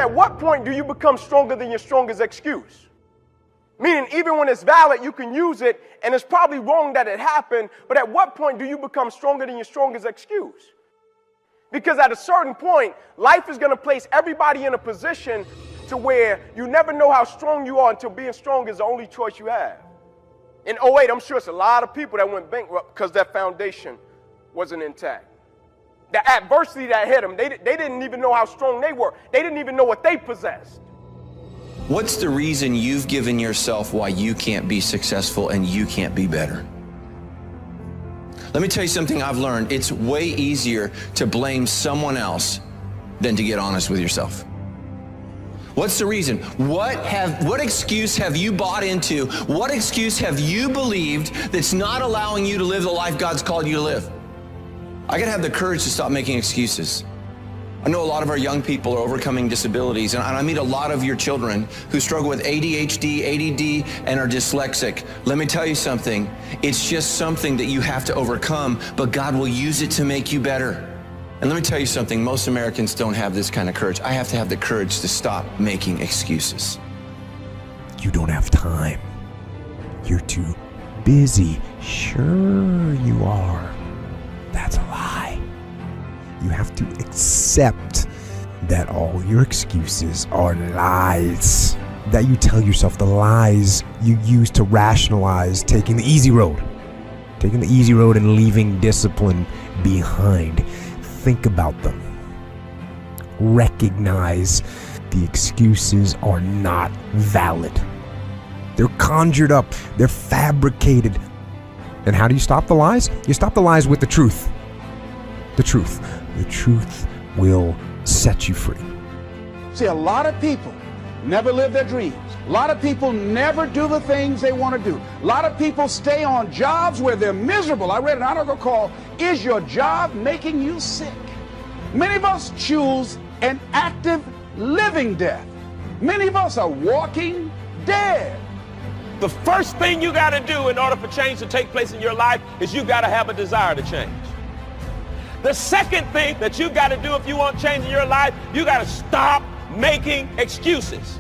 at what point do you become stronger than your strongest excuse? Meaning, even when it's valid, you can use it, and it's probably wrong that it happened, but at what point do you become stronger than your strongest excuse? Because at a certain point, life is going to place everybody in a position to where you never know how strong you are until being strong is the only choice you have. In '08, I'm sure it's a lot of people that went bankrupt because that foundation wasn't intact. The adversity that hit them, they didn't even know how strong they were. They didn't even know what they possessed. What's the reason you've given yourself why you can't be successful and you can't be better? Let me tell you something I've learned. It's way easier to blame someone else than to get honest with yourself. What's the reason? What excuse have you bought into? What excuse have you believed that's not allowing you to live the life God's called you to live? I gotta have the courage to stop making excuses. I know a lot of our young people are overcoming disabilities, and I meet a lot of your children who struggle with ADHD, ADD, and are dyslexic. Let me tell you something. It's just something that you have to overcome, but God will use it to make you better. And let me tell you something, most Americans don't have this kind of courage. I have to have the courage to stop making excuses. You don't have time. You're too busy. Sure you are. That's a lie. You have to accept that all your excuses are lies. That you tell yourself, the lies you use to rationalize taking the easy road. Taking the easy road and leaving discipline behind. Think about them. Recognize the excuses are not valid. They're conjured up. They're fabricated. And how do you stop the lies? You stop the lies with the truth. The truth. The truth will set you free. See, a lot of people never live their dreams. A lot of people never do the things they want to do. A lot of people stay on jobs where they're miserable. I read an article called, "Is Your Job Making You Sick?" Many of us choose an active living death. Many of us are walking dead. The first thing you got to do in order for change to take place in your life is you got to have a desire to change. The second thing that you got to do if you want change in your life, you got to stop making excuses.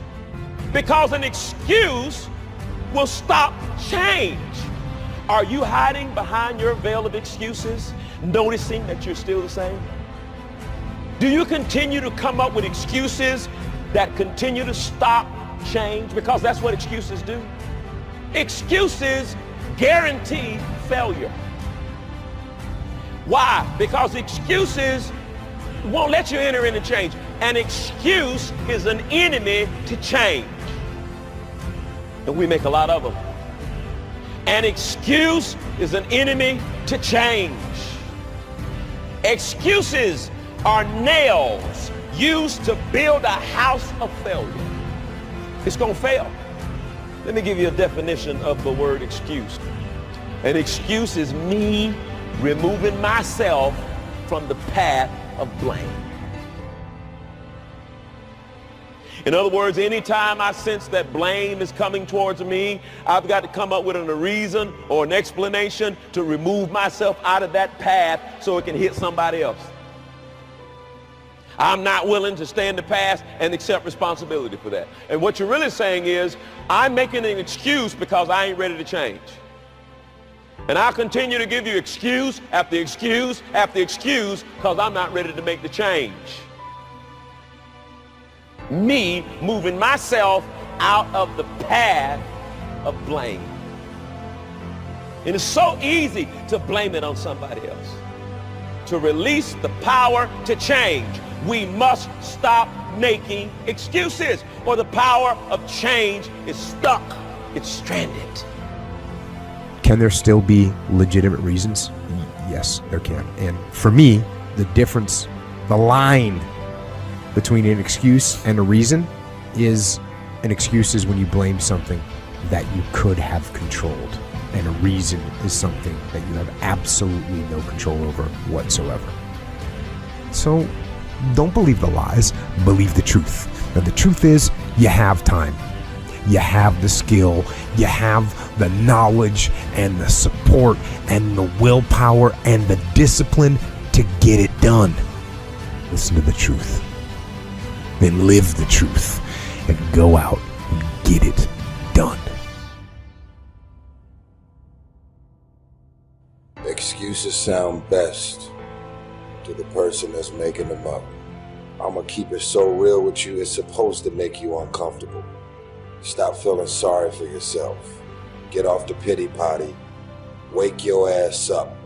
Because an excuse will stop change. Are you hiding behind your veil of excuses, noticing that you're still the same? Do you continue to come up with excuses that continue to stop change? Because that's what excuses do. Excuses guarantee failure. Why? Because excuses won't let you enter into change. An excuse is an enemy to change. And we make a lot of them. An excuse is an enemy to change. Excuses are nails used to build a house of failure. It's going to fail. Let me give you a definition of the word excuse. An excuse is me removing myself from the path of blame. In other words, anytime I sense that blame is coming towards me, I've got to come up with a reason or an explanation to remove myself out of that path so it can hit somebody else. I'm not willing to stand the past and accept responsibility for that. And what you're really saying is, I'm making an excuse because I ain't ready to change. And I'll continue to give you excuse after excuse after excuse because I'm not ready to make the change. Me moving myself out of the path of blame. And it's so easy to blame it on somebody else. To release the power to change, we must stop making excuses, or the power of change is stuck. It's stranded. Can there still be legitimate reasons? Yes, there can. And for me, the difference, the line between an excuse and a reason is, an excuse is when you blame something that you could have controlled, and a reason is something that you have absolutely no control over whatsoever. So don't believe the lies, believe the truth. And the truth is, you have time. You have the skill, you have the knowledge and the support and the willpower and the discipline to get it done. Listen to the truth. then live the truth and go out and get it done. Excuses sound best to the person that's making them up. I'm gonna keep it so real with you, it's supposed to make you uncomfortable. Stop feeling sorry for yourself. Get off the pity potty. Wake your ass up.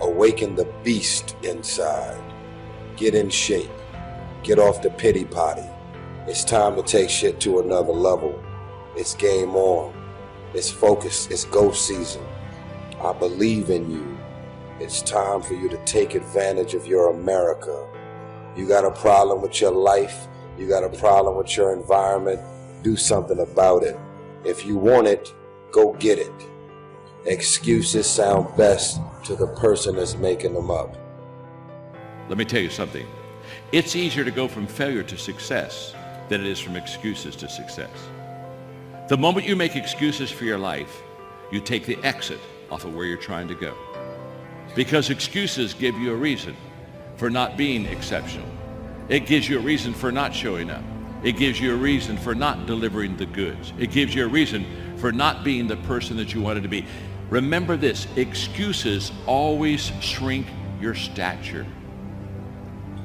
Awaken the beast inside. Get in shape. Get off the pity potty. It's time to take shit to another level. It's game on. It's focus. It's go season. I believe in you. It's time for you to take advantage of your America. You got a problem with your life. You got a problem with your environment. Do something about it. If you want it, go get it. Excuses sound best to the person that's making them up. Let me tell you something. It's easier to go from failure to success than it is from excuses to success. The moment you make excuses for your life, you take the exit off of where you're trying to go. Because excuses give you a reason for not being exceptional. It gives you a reason for not showing up. It gives you a reason for not delivering the goods. It gives you a reason for not being the person that you wanted to be. Remember this, excuses always shrink your stature.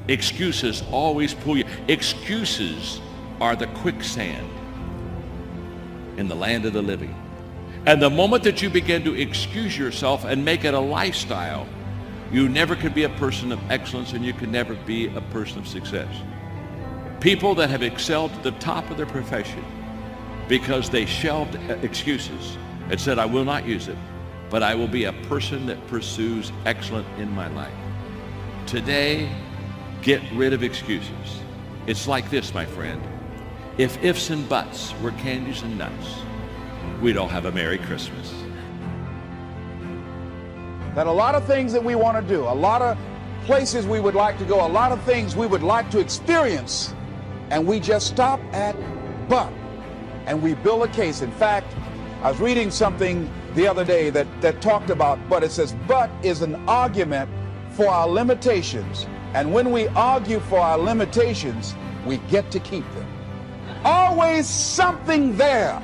Excuses always pull you. Excuses are the quicksand in the land of the living. And the moment that you begin to excuse yourself and make it a lifestyle, you never could be a person of excellence and you can never be a person of success. People that have excelled at the top of their profession because they shelved excuses and said, I will not use it, but I will be a person that pursues excellence in my life. Today, get rid of excuses. It's like this, my friend. If ifs and buts were candies and nuts, we'd all have a Merry Christmas. That a lot of things that we want to do, a lot of places we would like to go, a lot of things we would like to experience, and we just stop at but, and we build a case. In fact, I was reading something the other day that talked about but. It says, but is an argument for our limitations, and when we argue for our limitations, we get to keep them. Always something there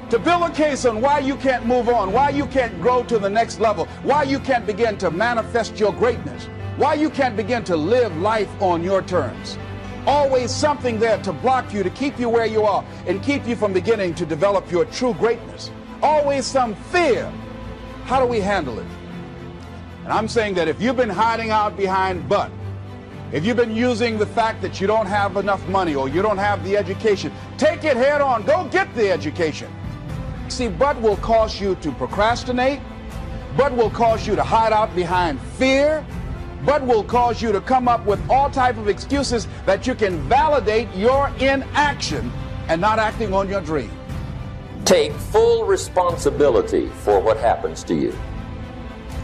to build a case on why you can't move on, why you can't grow to the next level, why you can't begin to manifest your greatness, why you can't begin to live life on your terms. Always something there to block you, to keep you where you are, and keep you from beginning to develop your true greatness. Always some fear. How do we handle it? And I'm saying that if you've been hiding out behind but, if you've been using the fact that you don't have enough money or you don't have the education, take it head on. Go get the education. See, but will cause you to procrastinate. But will cause you to hide out behind fear. But will cause you to come up with all type of excuses that you can validate your inaction and not acting on your dream. Take full responsibility for what happens to you.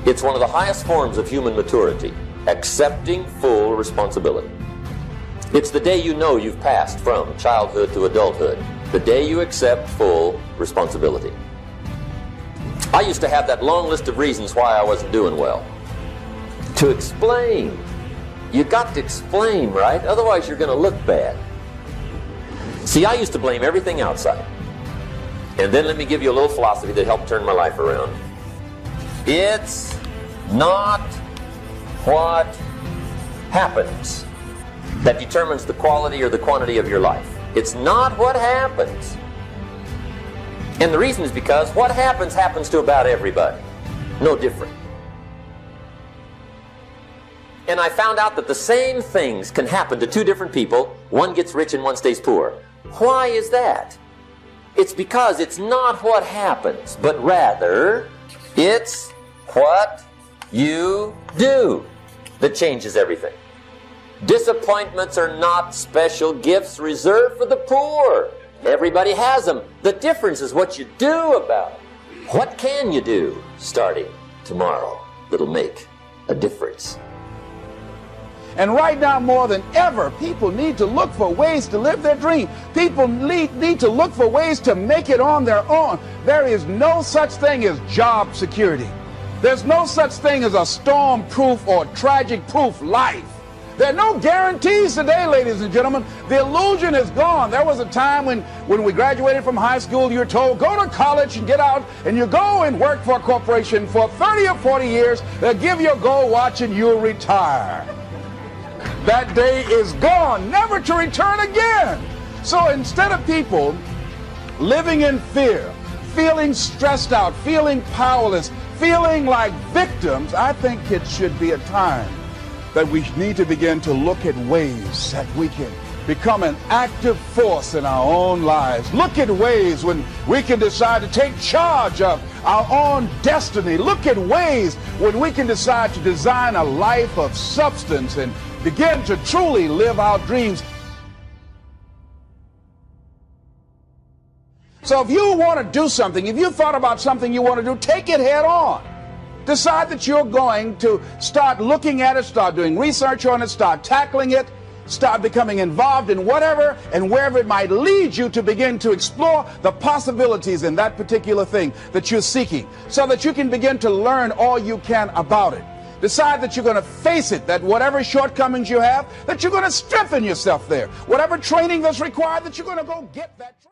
It's one of the highest forms of human maturity, accepting full responsibility. It's the day you know you've passed from childhood to adulthood, the day you accept full responsibility. I used to have that long list of reasons why I wasn't doing well. To explain. You got to explain, right? Otherwise you're going to look bad. See, I used to blame everything outside. And then let me give you a little philosophy that helped turn my life around. It's not what happens that determines the quality or the quantity of your life. It's not what happens. And the reason is because what happens to about everybody. No different. And I found out that the same things can happen to two different people. One gets rich and one stays poor. Why is that? It's because it's not what happens, but rather it's what you do that changes everything. Disappointments are not special gifts reserved for the poor. Everybody has them. The difference is what you do about it. What can you do starting tomorrow that'll make a difference? And right now, more than ever, people need to look for ways to live their dream. People need to look for ways to make it on their own. There is no such thing as job security. There's no such thing as a storm-proof or tragic-proof life. There are no guarantees today, ladies and gentlemen. The illusion is gone. There was a time when we graduated from high school, you were told, go to college and get out, and you go and work for a corporation for 30 or 40 years. They'll give you a gold watch and you'll retire. That day is gone, never to return again. So instead of people living in fear, feeling stressed out, feeling powerless, feeling like victims, I think it should be a time that we need to begin to look at ways that we can become an active force in our own lives. Look at ways when we can decide to take charge of our own destiny. Look at ways when we can decide to design a life of substance and begin to truly live our dreams. So if you want to do something, if you thought about something you want to do, take it head on. Decide that you're going to start looking at it, start doing research on it, start tackling it, start becoming involved in whatever and wherever it might lead you to begin to explore the possibilities in that particular thing that you're seeking, so that you can begin to learn all you can about it. Decide that you're going to face it, that whatever shortcomings you have, that you're going to strengthen yourself there. Whatever training that's required, that you're going to go get that training.